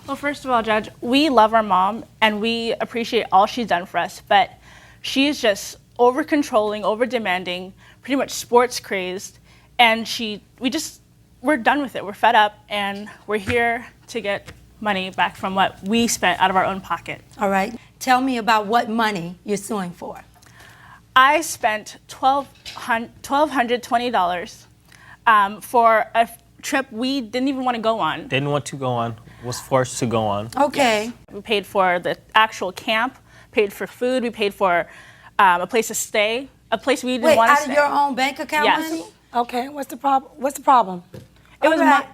Well, first of all, Judge, we love our mom and we appreciate all she's done for us, but she's just over controlling, over demanding, pretty much sports crazed, and we're done with it. We're fed up, and we're here to get money back from what we spent out of our own pocket. All right. Tell me about what money you're suing for. I spent $1,220 for a trip we didn't even want to go on. Didn't want to go on, was forced to go on. Okay. Yes. We paid for the actual camp, paid for food, we paid for a place to stay, a place we didn't want to stay. Out of your own bank account Yes. money? Okay, what's the problem? What's the problem? It was right.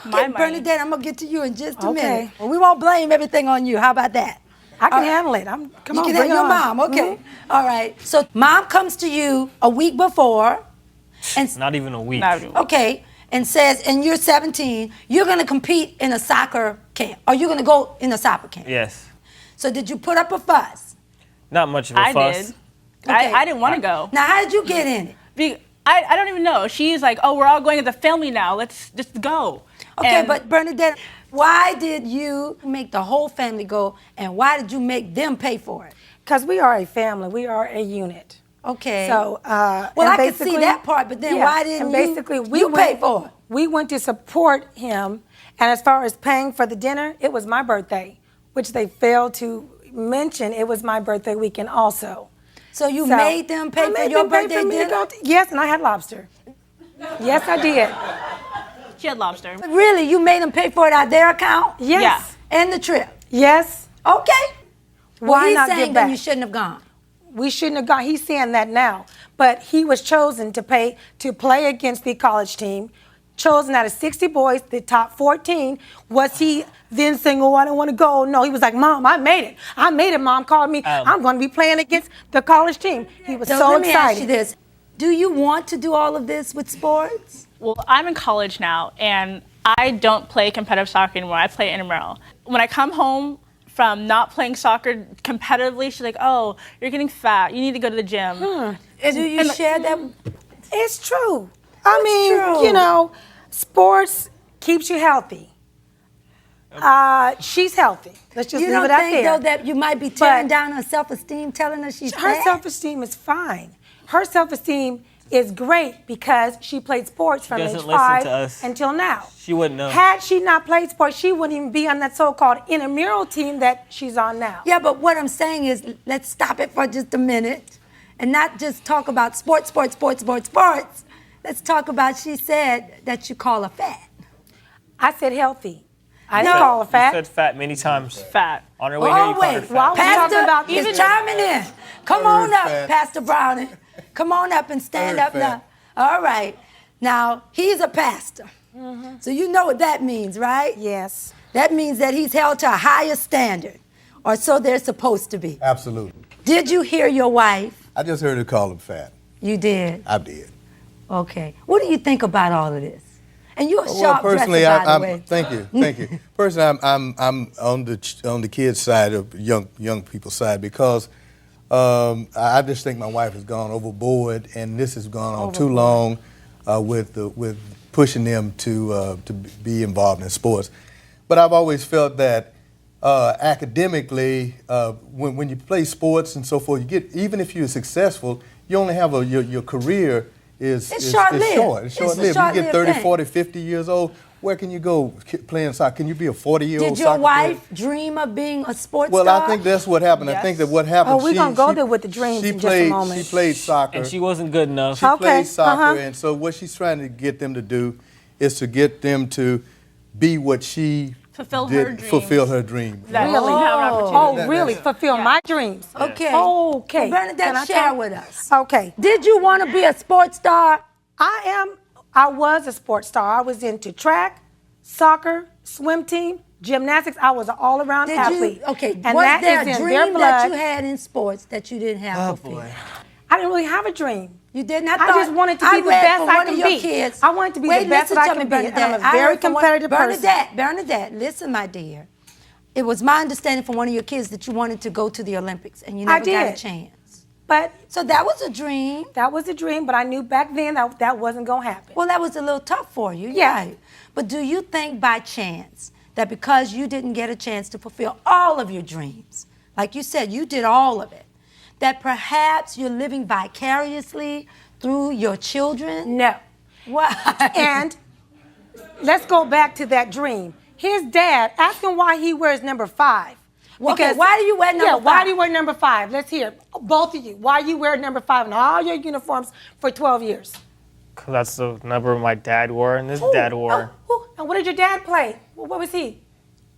my money. Bernadette, I'm going to get to you in just a Okay. minute. Well, we won't blame everything on you. How about that? I can handle it. Come You on, can bring have your it on. mom. Okay. All right. So mom comes to you a week before and Not even a week. Not even- okay, and says, and you're 17, you're going to compete in a soccer camp, or you're going to go in a soccer camp. Yes. So did you put up a fuss? Not much of a I fuss. did. Okay. I didn't want to go. Now, how did you get in it? I don't even know. She's like, oh, we're all going as a family now. Let's just go. Okay, And but Bernadette, why did you make the whole family go, and why did you make them pay for it? Because we are a family. We are a unit. Okay. So, well, and I can see basically- that part, but then yeah, why didn't and basically you pay for it? We went to support him, and as far as paying for the dinner, it was my birthday, which they failed to mention. It was my birthday weekend also. So you So, made them pay I for made your them pay birthday for me to dinner? go yes, and I had lobster. Yes, I did. she had lobster. Really, you made them pay for it out of their account? Yes. Yeah. And the trip? Yes. Okay. Well, Why he's not saying give that back? you shouldn't have gone. We shouldn't have gone. He's saying that now. But he was chosen to play against the college team. Chosen out of 60 boys, the top 14. Was he then saying, oh, I don't want to go? No, he was like, Mom, I made it. I made it. Mom called me. I'm going to be playing against the college team. He was so let me excited. ask you this. Do you want to do all of this with sports? Well, I'm in college now, and I don't play competitive soccer anymore. I play intramural. When I come home from not playing soccer competitively, she's like, oh, you're getting fat. You need to go to the gym. Do you share that? It's true. I mean, true. you know, sports keeps you healthy. She's healthy. Let's just You leave don't it out think, there. though, that you might be tearing But- down her self-esteem, telling her she's Her fat? self-esteem is fine. Her self-esteem is great because she played sports from doesn't age listen 5 to us. until now. She wouldn't know. Had she not played sports, she wouldn't even be on that so-called intramural team that she's on now. Yeah, but what I'm saying is, let's stop it for just a minute and not just talk about sports. Let's talk about, she said that you call her fat. I said healthy. I No. didn't call her You fat. said fat many times. Fat. On her way here, you called her wait. fat. Well, I was Pastor talking about is even- chiming in. Come on up, Pastor Browning. Come on up and stand up now. All right. Now, he's a pastor. So you know what that means, right? Yes. That means that he's held to a higher standard, or so they're supposed to be. Absolutely. Did you hear your wife? I just heard her call him fat. You did. I did. Okay. What do you think about all of this? And you're a sharp personally, dresser, by the I'm way. thank you. Personally, I'm on the kids' side of young people's side because I just think my wife has gone overboard, and this has gone on too long with pushing them to be involved in sports. But I've always felt that academically, when you play sports and so forth, you get, even if you're successful, you only have your career is short-lived. short. It's It's a short-lived. You short-lived get 30, thing. 40, 50 years old. Where can you go playing soccer? Can you be a 40-year-old Did your soccer player? wife dream of being a sports Well, star? I think that's what happened. I think that what happened. Oh, we're gonna go there with the dreams she in just a played, moment. She played soccer. And she wasn't good enough. She Okay, played soccer, uh-huh. and so what she's trying to get them to do is to get them to be what she Fulfill did, her dreams. fulfill her dream. That Really? we have an opportunity. Oh, really? Fulfill my dreams. Okay. Okay. Well, Bernadette, Can I share talk? with us. Okay. Did you want to be a sports star? I was a sports star. I was into track, soccer, swim team, gymnastics. I was an all-around Did athlete. you? Okay. And was that there is a in their dream that you blood. had in sports that you didn't have fulfilled? I didn't really have a dream. You didn't. I just wanted to be the read best from I one of can your be. Kids. I wanted to be the Wait, best listen that I to can me, be, and I'm a Bernadette. I very heard from competitive person. Bernadette, listen, my dear. It was my understanding from one of your kids that you wanted to go to the Olympics, and you I never got a did. chance. But So that was a dream. that was a dream, but I knew back then that wasn't going to happen. Well, that was a little tough for you. Yeah. Right. But do you think by chance that because you didn't get a chance to fulfill all of your dreams, like you said, you did all of it, that perhaps you're living vicariously through your children? No. Why? And let's go back to that dream. His dad, ask him why he wears number 5. Okay, why do you wear number 5? Why do you wear number 5? Let's hear it. Both of you. Why you wear number 5 in all your uniforms for 12 years? Cause that's the number my dad wore and his dad wore. And what did your dad play? What was he?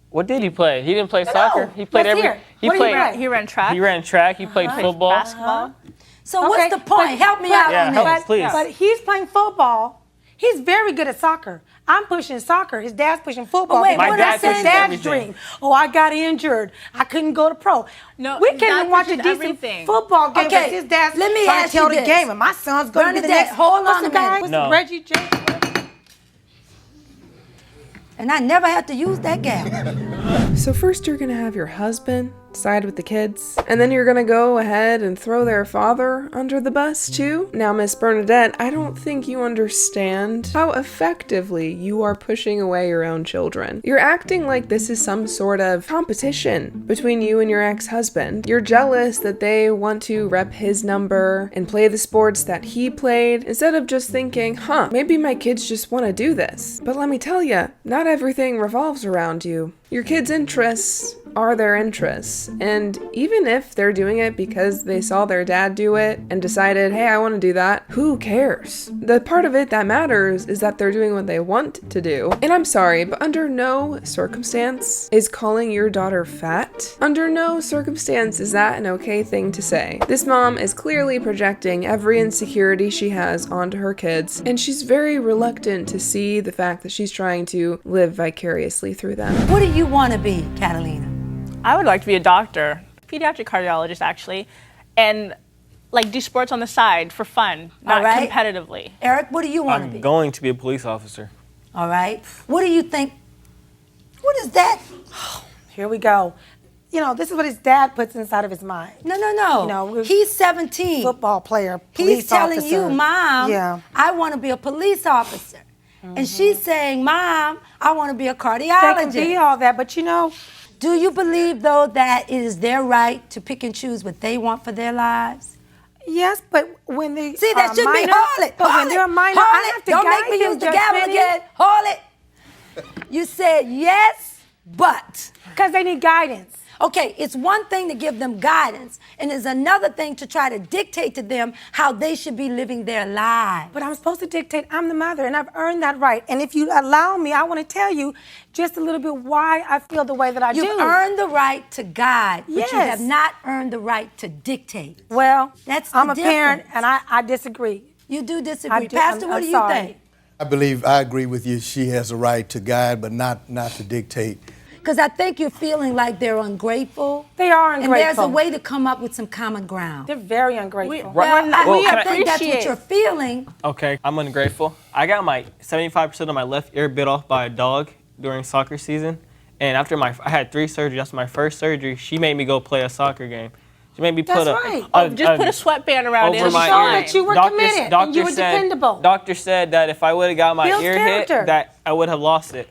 What did he play? He didn't play soccer. He played Let's hear. What did he play? He ran track. He ran track. He played football. Basketball. So what's the point? Help me out Yeah, on help this. us, please. But he's playing football. He's very good at soccer. I'm pushing soccer. His dad's pushing football. But wait, My what dad I said? pushes Dad's everything. dream. Oh, I got injured. I couldn't go to pro. No, we can't Dad even watch a pushes decent everything. football game Okay, because his dad's let me trying ask to tell you the this. game, and my son's going to be the Bernadette, next. hold What's on the a guy? minute. What's No. Reggie James? And I never have to use that gap. So first you're gonna have your husband side with the kids, and then you're gonna go ahead and throw their father under the bus too? Now, Miss Bernadette, I don't think you understand how effectively you are pushing away your own children. You're acting like this is some sort of competition between you and your ex-husband. You're jealous that they want to rep his number and play the sports that he played, instead of just thinking, maybe my kids just want to do this. But let me tell you, not everything revolves around you. Your kids' interests are their interests, and even if they're doing it because they saw their dad do it and decided, hey, I want to do that, who cares? The part of it that matters is that they're doing what they want to do. And I'm sorry, but under no circumstance is calling your daughter fat. Under no circumstance is that an okay thing to say. This mom is clearly projecting every insecurity she has onto her kids, and she's very reluctant to see the fact that she's trying to live vicariously through them. What do you want to be, Catalina? I would like to be a doctor, pediatric cardiologist actually, and like do sports on the side for fun, not All right. competitively. Eric, what do you want to I'm be? going to be a police officer. All right. What do you think? What is that? Here we go. You know, this is what his dad puts inside of his mind. No. You know, He's 17. Football player, police He's telling officer. you, Mom, Yeah. I want to be a police officer. And she's saying, Mom, I want to be a They can cardiologist. be all that, but you know, Do you believe, though, that it is their right to pick and choose what they want for their lives? yes, but when they See, that are should minor, be hold it. but hold when it, they're minor, hold I it. have to Don't guide make me them, use the Judge gavel Benny, again. Hold it. You said yes, but. because they need guidance. Okay, it's one thing to give them guidance, and it's another thing to try to dictate to them how they should be living their lives. But I'm supposed to dictate. I'm the mother, and I've earned that right. And if you allow me, I want to tell you just a little bit why I feel the way that I do. You've earned the right to guide, but you Yes. have not earned the right to dictate. Well, That's the I'm a parent, difference. and I disagree. You do disagree. I do. Pastor, what I'm do you sorry. think? I agree with you. She has a right to guide, but not to dictate. Because I think you're feeling like they're ungrateful. They are And there's a ungrateful. way to come up with some common ground. They're very ungrateful. Well, I think that's what appreciate- you're feeling. Okay, I'm ungrateful. I got my 75% of my left ear bit off by a dog during soccer season. And after I had 3 surgeries. After my first surgery, she made me go play a soccer game. She made me put That's right. Just put a sweatband around it. over my show ear. that you were committed and you were dependable. Doctor said that if I would have got my Builds ear character. hit, that I would have lost it.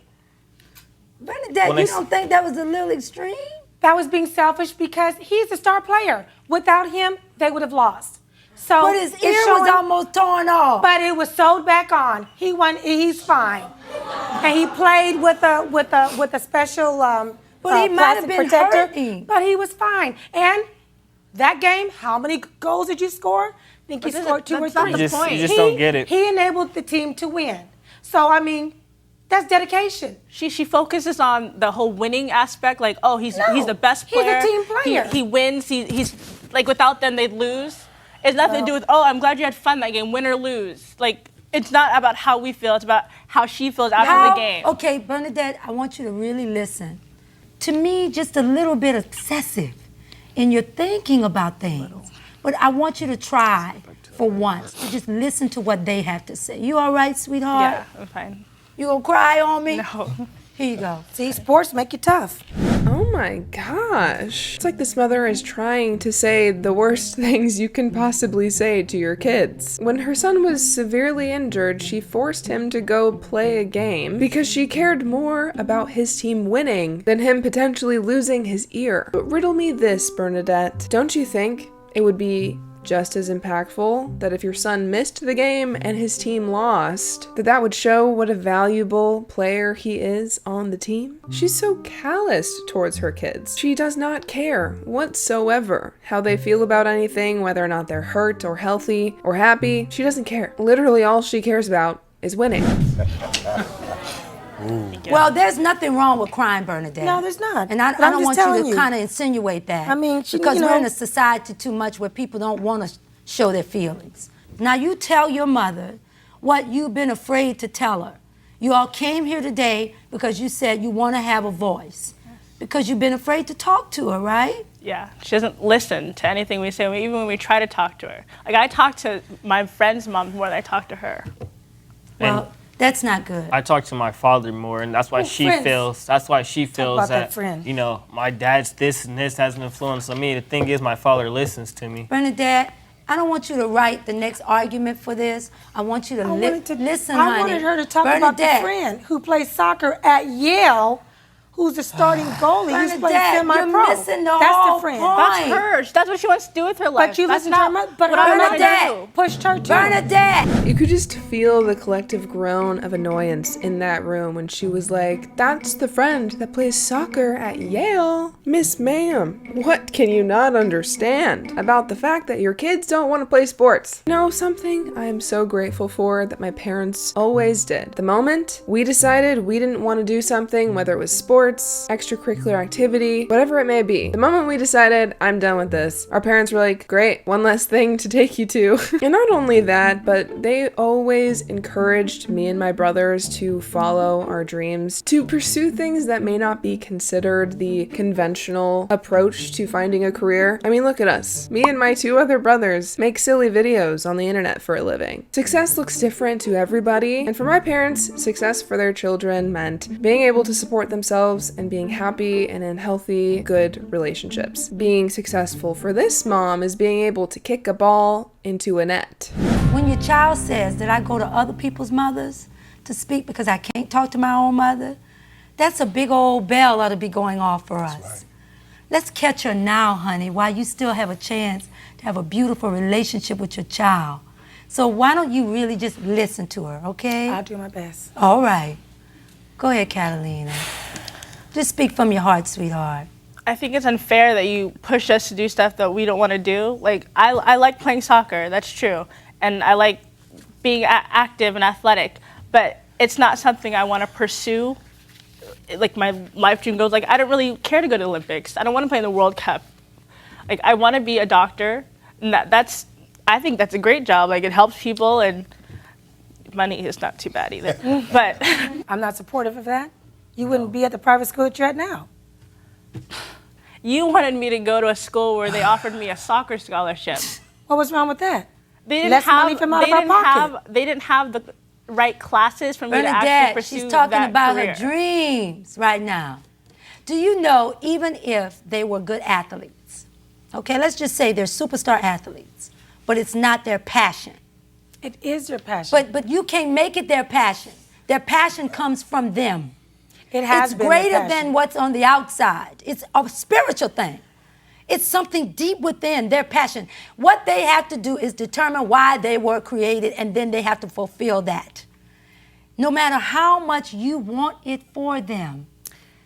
Bernadette, When you I don't think that was a little extreme? That was being selfish because he's a star player. Without him, they would have lost. So But his it's ear was showing- almost torn off. But it was sewed back on. He's fine, and he played with a special But he might have plastic been protector. hurting. But he was fine. And that game, how many goals did you score? I think he But scored 2 or that's not 3. the point. You just don't get it. He enabled the team to win. So I mean, that's dedication. She focuses on the whole winning aspect, like, oh, he's No, the best he's a player. team player. He wins. He's like, without them, they'd lose. It's nothing to do with, oh, I'm glad you had fun that game, win or lose. Like, it's not about how we feel. It's about how she feels after the game. Okay, Bernadette, I want you to really listen. To me, just a little bit excessive in your thinking about things. But I want you to try for once to just listen to what they have to say. You all right, sweetheart? Yeah, I'm fine. You gonna cry on me? No. Here you go. See, sports make you tough. Oh Oh my gosh. It's like this mother is trying to say the worst things you can possibly say to your kids. When her son was severely injured, she forced him to go play a game because she cared more about his team winning than him potentially losing his ear. But riddle me this, Bernadette. Don't you think it would be just as impactful that if your son missed the game and his team lost, that would show what a valuable player he is on the team? She's so calloused towards her kids. She does not care whatsoever how they feel about anything, whether or not they're hurt or healthy or happy. She doesn't care. Literally all she cares about is winning. Well, there's nothing wrong with crying, Bernadette. No, there's not. And I But I'm don't just want you telling to kind of insinuate that. I mean, because you know, we're in a society too much where people don't want to show their feelings. Now, you tell your mother what you've been afraid to tell her. You all came here today because you said you want to have a voice, because you've been afraid to talk to her, right? Yeah, she doesn't listen to anything we say, even when we try to talk to her. Like, I talk to my friend's mom more than I talk to her. Well, that's not good. I talk to my father more, and that's why friends. That's why she feels about that that friend. you know, my dad's this and this has an influence on me. The thing is, my father listens to me. Bernadette, I don't want you to write the next argument for this. I want you to, listen, honey. I wanted her to talk about the friend who plays soccer at Yale, who's the starting goalie, who's playing Bernadette, semi-pro. you're missing the That's whole the friend. point. That's her. That's what she wants to do with her life. But you That's listen to her not mother. But what her I wanna mother do. pushed her too. Bernadette! You could just feel the collective groan of annoyance in that room when she was like, that's the friend that plays soccer at Yale. Miss Ma'am, what can you not understand about the fact that your kids don't want to play sports? You know, something I am so grateful for that my parents always did. The moment we decided we didn't want to do something, whether it was sports, extracurricular activity, whatever it may be, the moment we decided, I'm done with this, our parents were like, great, one less thing to take you to. And not only that, but they always encouraged me and my brothers to follow our dreams, to pursue things that may not be considered the conventional approach to finding a career. I mean, look at us. Me and my two other brothers make silly videos on the internet for a living. Success looks different to everybody, and for my parents, success for their children meant being able to support themselves and being happy and in healthy, good relationships. Being successful for this mom is being able to kick a ball into a net. When your child says that I go to other people's mothers to speak because I can't talk to my own mother, that's a big old bell ought to be going off for us. right. Let's catch her now, honey, while you still have a chance to have a beautiful relationship with your child. So why don't you really just listen to her, okay? I'll do my best. All right. Go ahead, Catalina. Just speak from your heart, sweetheart. I think it's unfair that you push us to do stuff that we don't want to do. Like, I like playing soccer, that's true. And I like being active and athletic, but it's not something I want to pursue. Like, my life dream goes, like, I don't really care to go to the Olympics. I don't want to play in the World Cup. Like, I want to be a doctor, and I think that's a great job. Like, it helps people, and money is not too bad either. But I'm not supportive of that. You wouldn't be at the private school that you're at now. you wanted me to go to a school where they offered me a soccer scholarship. What was wrong with that? They didn't Less have, money from out of our pocket. They didn't have the right classes for me to actually Bernadette, pursue she's talking that about career. her dreams right now. Do you know, even if they were good athletes, okay, let's just say they're superstar athletes, but it's not their passion. It is your passion. But you can't make it their passion. Their passion comes from them. It has It's been greater their passion. than what's on the outside. It's a spiritual thing. It's something deep within their passion. What they have to do is determine why they were created, and then they have to fulfill that. No matter how much you want it for them,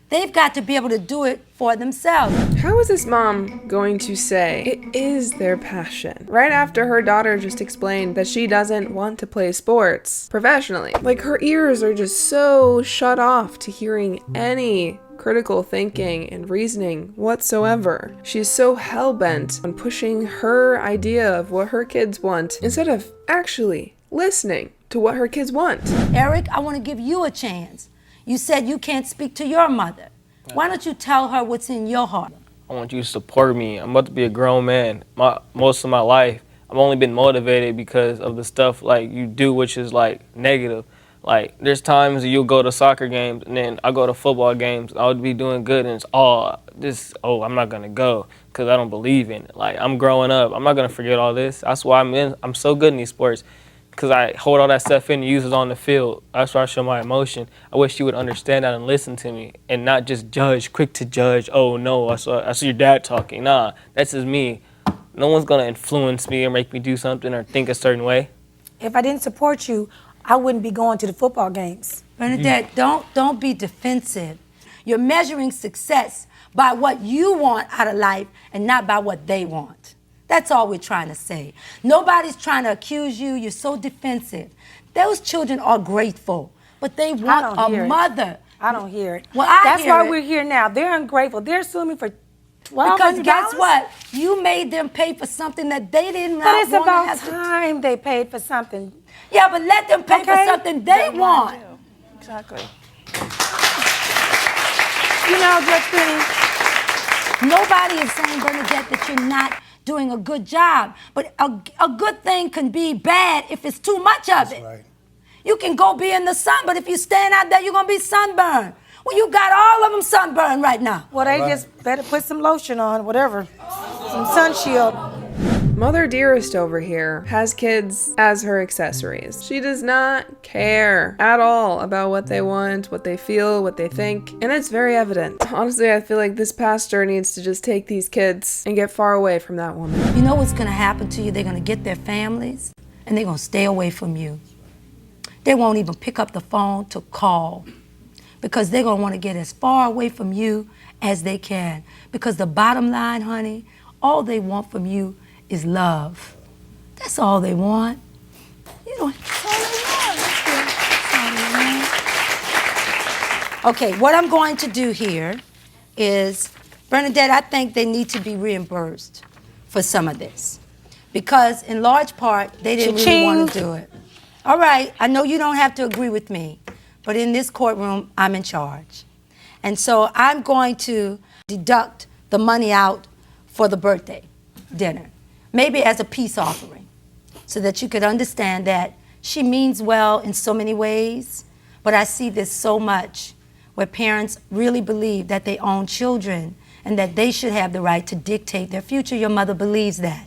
they've got to be able to do it for themselves. How is this mom going to say it is their passion right after her daughter just explained that she doesn't want to play sports professionally? Like, her ears are just so shut off to hearing any critical thinking and reasoning whatsoever. She's so hell-bent on pushing her idea of what her kids want instead of actually listening to what her kids want. Eric, I want to give you a chance. You said you can't speak to your mother. Why don't you tell her what's in your heart? I want you to support me. I'm about to be a grown man. Most of my life, I've only been motivated because of the stuff like you do, which is like negative. Like, there's times you'll go to soccer games, and then I go to football games, I'll be doing good, and it's, I'm not gonna go, because I don't believe in it. Like, I'm growing up, I'm not gonna forget all this. That's why I'm so good in these sports, because I hold all that stuff in and use it on the field. That's why I show my emotion. I wish you would understand that and listen to me, and not just judge, quick to judge, oh no, I saw your dad talking. Nah, that's just me. No one's gonna influence me or make me do something or think a certain way. If I didn't support you, I wouldn't be going to the football games. Bernadette, don't be defensive. You're measuring success by what you want out of life and not by what they want. That's all we're trying to say. Nobody's trying to accuse you. You're so defensive. Those children are grateful, but they want a mother. I don't hear it. Well, That's why we're here now. They're ungrateful. They're suing me for $1,200. Because guess what? You made them pay for something that they didn't But it's want about to have to. time they paid for something. Yeah, but let them pay for something they want. Exactly. You know, Judge Penny, Nobody is saying, Bernadette, that you're not doing a good job. But a good thing can be bad if it's too much of it. Right. You can go be in the sun, but if you stand out there, you're going to be sunburned. Well, you got all of them sunburned right now. well, they just better put some lotion on, whatever, some sun shield. Mother Dearest over here has kids as her accessories. She does not care at all about what they want, what they feel, what they think, and it's very evident. Honestly, I feel like this pastor needs to just take these kids and get far away from that woman. You know what's going to happen to you? They're going to get their families, and they're going to stay away from you. They won't even pick up the phone to call because they're going to want to get as far away from you as they can. Because the bottom line, honey, all they want from you is love. That's all they want. You know, that's all they want. That's all they want. Okay, what I'm going to do here is, Bernadette, I think they need to be reimbursed for some of this. Because in large part, they didn't really want to do it. All right, I know you don't have to agree with me, but in this courtroom, I'm in charge. And so I'm going to deduct the money out for the birthday dinner, maybe as a peace offering, so that you could understand that she means well in so many ways, but I see this so much where parents really believe that they own children and that they should have the right to dictate their future. Your mother believes that.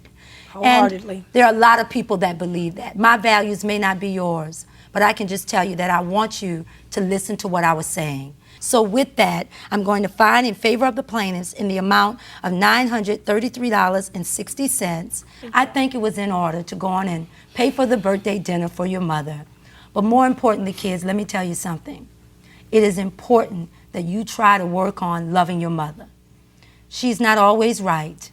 Wholeheartedly. And there are a lot of people that believe that. My values may not be yours, but I can just tell you that I want you to listen to what I was saying. So with that, I'm going to find in favor of the plaintiffs in the amount of $933.60. I think it was in order to go on and pay for the birthday dinner for your mother. But more importantly, kids, let me tell you something. It is important that you try to work on loving your mother. She's not always right,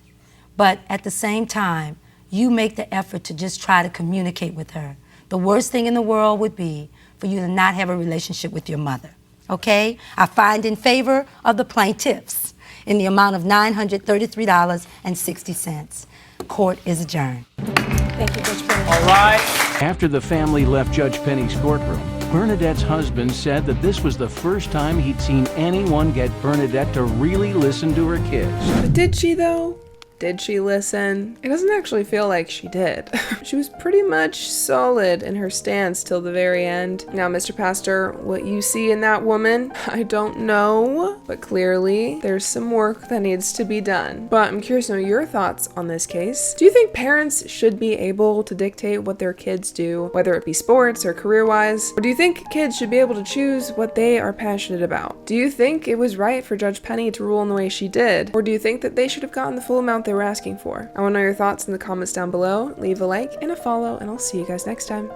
but at the same time, you make the effort to just try to communicate with her. The worst thing in the world would be for you to not have a relationship with your mother. Okay? I find in favor of the plaintiffs in the amount of $933.60. Court is adjourned. Thank you, Judge Penny. All right. After the family left Judge Penny's courtroom, Bernadette's husband said that this was the first time he'd seen anyone get Bernadette to really listen to her kids. But did she though? Did she listen? It doesn't actually feel like she did. She was pretty much solid in her stance till the very end. Now, Mr. Pastor, what you see in that woman, I don't know, but clearly there's some work that needs to be done. But I'm curious to know your thoughts on this case. Do you think parents should be able to dictate what their kids do, whether it be sports or career-wise? Or do you think kids should be able to choose what they are passionate about? Do you think it was right for Judge Penny to rule in the way she did? Or do you think that they should have gotten the full amount they were asking for? I want to know your thoughts in the comments down below. Leave a like and a follow, and I'll see you guys next time.